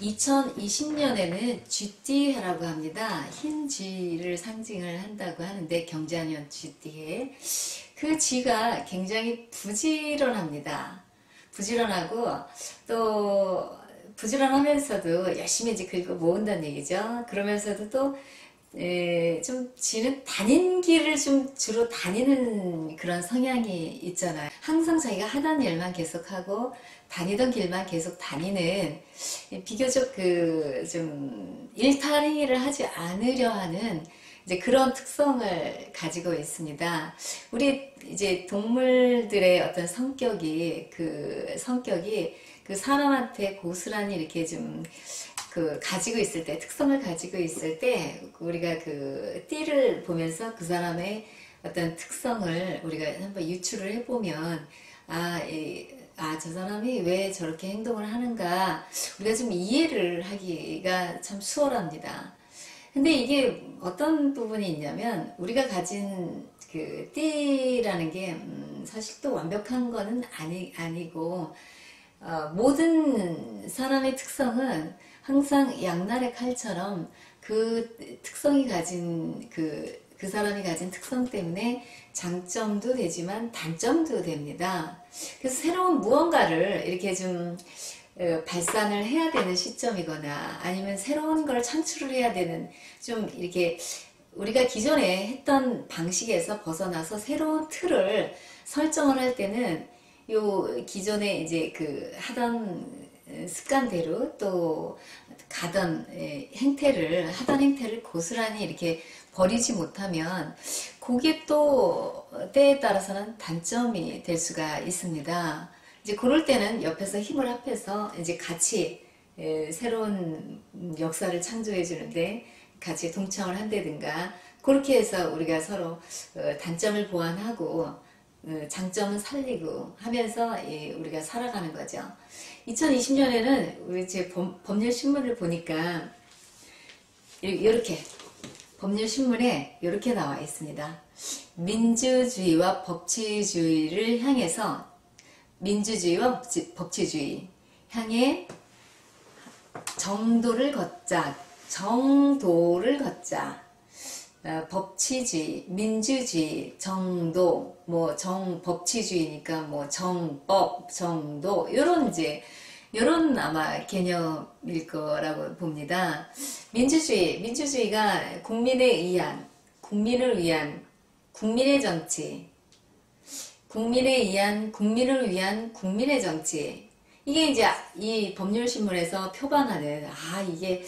2020년에는 쥐띠해라고 합니다. 흰 쥐를 상징을 한다고 하는데 경자년 쥐띠해. 그 쥐가 굉장히 부지런합니다. 부지런하고 또 부지런하면서도 열심히 이제 긁어 모은다는 얘기죠. 그러면서도 또 좀 쥐는 다닌 길을 좀 주로 다니는 그런 성향이 있잖아요. 항상 자기가 하던 일만 계속하고 다니던 길만 계속 다니는 비교적 그 좀 일탈행위를 하지 않으려 하는 이제 그런 특성을 가지고 있습니다. 우리 이제 동물들의 어떤 성격이 그 사람한테 고스란히 이렇게 좀 가지고 있을 때, 특성을 가지고 있을 때, 우리가 그 띠를 보면서 그 사람의 어떤 특성을 우리가 한번 유추를 해보면, 저 사람이 왜 저렇게 행동을 하는가, 우리가 좀 이해를 하기가 참 수월합니다. 근데 이게 어떤 부분이 있냐면, 우리가 가진 그 띠라는 게, 사실 또 완벽한 거는 아니고, 모든 사람의 특성은 항상 양날의 칼처럼 그 특성이 가진 그 사람이 가진 특성 때문에 장점도 되지만 단점도 됩니다. 그래서 새로운 무언가를 이렇게 좀 발산을 해야 되는 시점이거나 아니면 새로운 걸 창출을 해야 되는 좀 이렇게 우리가 기존에 했던 방식에서 벗어나서 새로운 틀을 설정을 할 때는 요 기존에 이제 그 하던 습관대로 또 하던 행태를 고스란히 이렇게 버리지 못하면 그게 또 때에 따라서는 단점이 될 수가 있습니다. 이제 그럴 때는 옆에서 힘을 합해서 이제 같이 새로운 역사를 창조해 주는데 같이 동참을 한다든가 그렇게 해서 우리가 서로 단점을 보완하고 장점은 살리고 하면서 우리가 살아가는 거죠. 2020년에는 우리 제 법률 신문을 보니까 이렇게 법률 신문에 이렇게 나와 있습니다. 민주주의와 법치주의를 향해서 민주주의와 법치주의 향해 정도를 걷자. 법치주의, 민주주의, 정도, 법치주의니까 정법, 정도, 요런 아마 개념일 거라고 봅니다. 민주주의가 국민을 위한 국민의 정치, 국민을 위한 국민의 정치. 이게 이제 이 법률신문에서 표방하는, 이게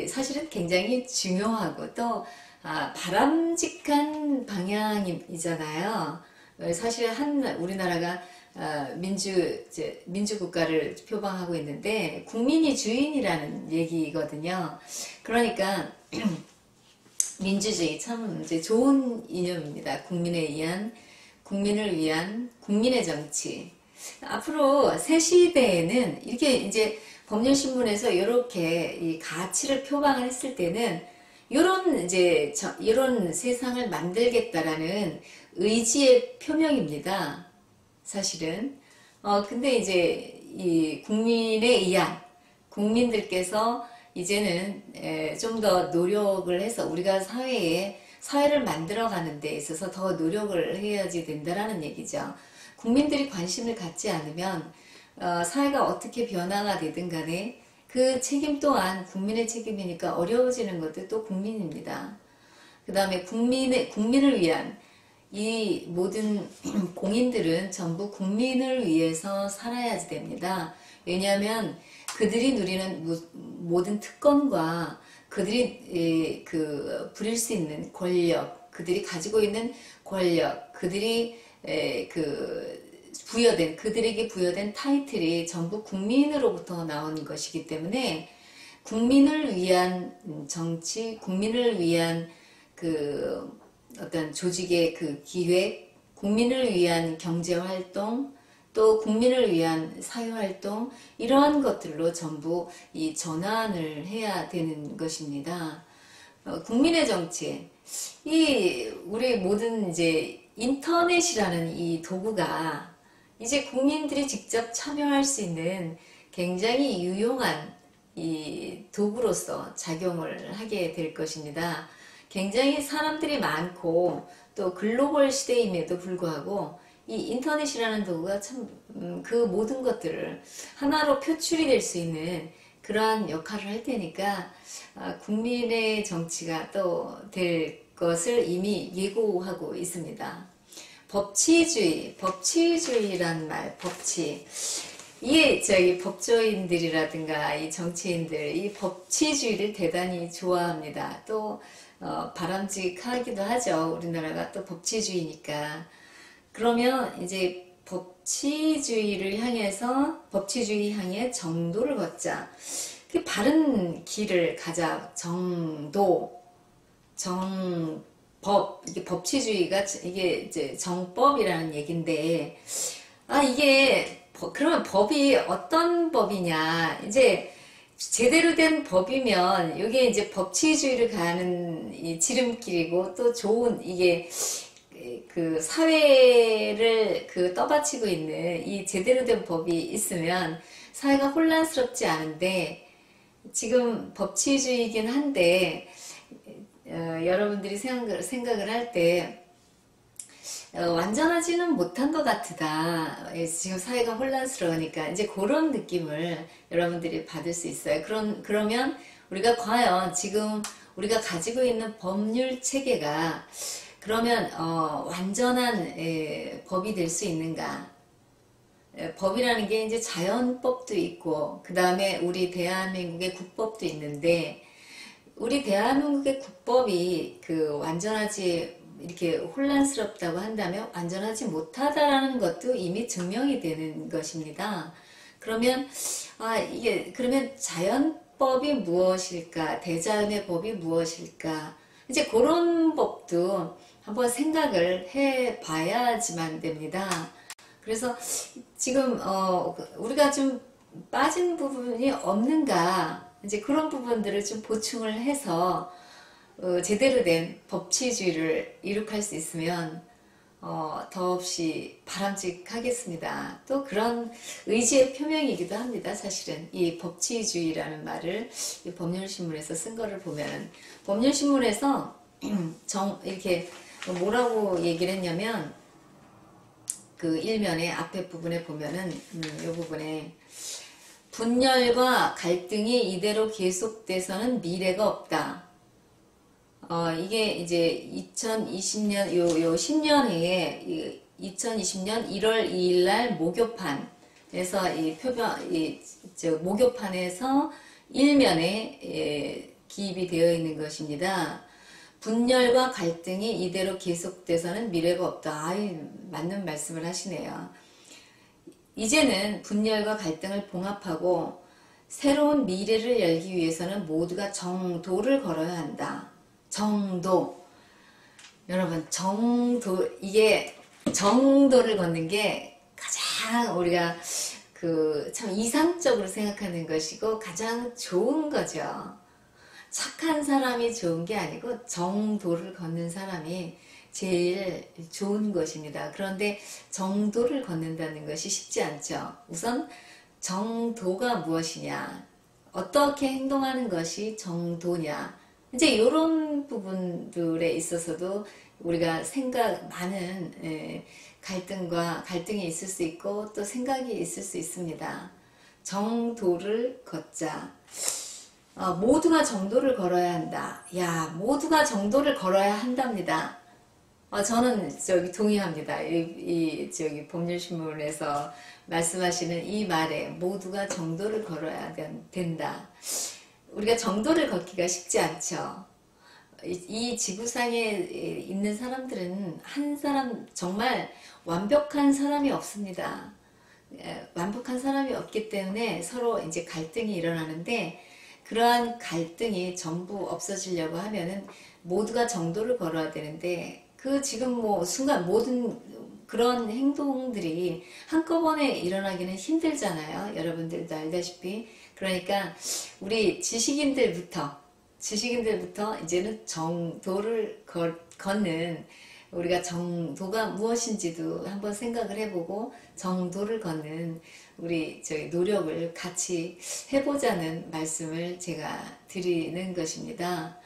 사실은 굉장히 중요하고 또 바람직한 방향이잖아요. 사실 우리나라가 민주국가를 표방하고 있는데 국민이 주인이라는 얘기거든요. 그러니까 민주주의 참 이제 좋은 이념입니다. 국민을 위한 국민의 정치. 앞으로 새 시대에는 이렇게 이제 법률신문에서 이렇게 이 가치를 표방을 했을 때는 이런 세상을 만들겠다라는 의지의 표명입니다. 사실은. 근데 이제 이 국민들께서 이제는 좀 더 노력을 해서 우리가 사회를 만들어가는 데 있어서 더 노력을 해야지 된다라는 얘기죠. 국민들이 관심을 갖지 않으면 사회가 어떻게 변화가 되든 간에 그 책임 또한 국민의 책임이니까 어려워지는 것도 또 국민입니다. 그 다음에 국민을 위한 이 모든 공인들은 전부 국민을 위해서 살아야 됩니다. 왜냐하면 그들이 누리는 모든 특권과 그들이 부릴 수 있는 권력, 그들이 가지고 있는 권력, 그들에게 부여된 타이틀이 전부 국민으로부터 나온 것이기 때문에 국민을 위한 정치, 국민을 위한 어떤 조직의 기획, 국민을 위한 경제활동, 또 국민을 위한 사회활동, 이러한 것들로 전부 이 전환을 해야 되는 것입니다. 국민의 정치, 우리 모든 이제 인터넷이라는 이 도구가 이제 국민들이 직접 참여할 수 있는 굉장히 유용한 이 도구로서 작용을 하게 될 것입니다. 굉장히 사람들이 많고 또 글로벌 시대임에도 불구하고 이 인터넷이라는 도구가 참 그 모든 것들을 하나로 표출이 될 수 있는 그러한 역할을 할 테니까 국민의 정치가 또 될 것을 이미 예고하고 있습니다. 법치주의란 말, 법치. 이게 저기 법조인들이라든가 이 정치인들 이 법치주의를 대단히 좋아합니다. 또 바람직하기도 하죠. 우리나라가 또 법치주의니까. 그러면 이제 법치주의 향해 정도를 걷자. 그 바른 길을 가자. 정법. 이게 법치주의가 이게 이제 정법이라는 얘긴데, 그러면 법이 어떤 법이냐. 이제 제대로 된 법이면 이게 이제 법치주의를 가는 이 지름길이고 또 좋은 이게 그 사회를 떠받치고 있는 이 제대로 된 법이 있으면 사회가 혼란스럽지 않은데 지금 법치주의이긴 한데 여러분들이 생각을 할 때 완전하지는 못한 것 같다. 지금 사회가 혼란스러우니까 이제 그런 느낌을 여러분들이 받을 수 있어요. 그러면 우리가 과연 지금 우리가 가지고 있는 법률 체계가 그러면 완전한 법이 될 수 있는가? 법이라는 게 이제 자연법도 있고 그 다음에 우리 대한민국의 국법도 있는데 우리 대한민국의 국법이 완전하지 이렇게 혼란스럽다고 한다면 완전하지 못하다라는 것도 이미 증명이 되는 것입니다. 그러면 그러면 자연법이 무엇일까? 대자연의 법이 무엇일까? 이제 그런 법도 한번 생각을 해 봐야지만 됩니다. 그래서 지금 우리가 좀 빠진 부분이 없는가? 이제 그런 부분들을 좀 보충을 해서 제대로 된 법치주의를 이룩할 수 있으면 더없이 바람직하겠습니다. 또 그런 의지의 표명이기도 합니다. 사실은 이 법치주의라는 말을 이 법률신문에서 쓴 거를 보면 법률신문에서 이렇게 뭐라고 얘기를 했냐면 그 일면의 앞에 부분에 보면은 이 부분에 분열과 갈등이 이대로 계속돼서는 미래가 없다. 이게 이제 2020년, 요 10년에 2020년 1월 2일 날 목요판에서 목요판에서 일면에 기입이 되어 있는 것입니다. 분열과 갈등이 이대로 계속돼서는 미래가 없다. 맞는 말씀을 하시네요. 이제는 분열과 갈등을 봉합하고 새로운 미래를 열기 위해서는 모두가 정도를 걸어야 한다. 정도. 여러분, 이게 정도를 걷는 게 가장 우리가 참 이상적으로 생각하는 것이고 가장 좋은 거죠. 착한 사람이 좋은 게 아니고 정도를 걷는 사람이 제일 좋은 것입니다. 그런데 정도를 걷는다는 것이 쉽지 않죠. 우선 정도가 무엇이냐, 어떻게 행동하는 것이 정도냐, 이제 이런 부분들에 있어서도 우리가 많은 갈등이 있을 수 있고 또 생각이 있을 수 있습니다. 정도를 걷자. 모두가 정도를 걸어야 한다. 모두가 정도를 걸어야 한답니다. 저는 동의합니다. 법률신문에서 말씀하시는 이 말에 모두가 정도를 걸어야 된다. 우리가 정도를 걷기가 쉽지 않죠. 이 지구상에 있는 사람들은 정말 완벽한 사람이 없습니다. 완벽한 사람이 없기 때문에 서로 이제 갈등이 일어나는데 그러한 갈등이 전부 없어지려고 하면은 모두가 정도를 걸어야 되는데 지금 순간 모든 그런 행동들이 한꺼번에 일어나기는 힘들잖아요. 여러분들도 알다시피. 그러니까 우리 지식인들부터 이제는 정도를 걷는 우리가 정도가 무엇인지도 한번 생각을 해보고 정도를 걷는 우리 저희 노력을 같이 해보자는 말씀을 제가 드리는 것입니다.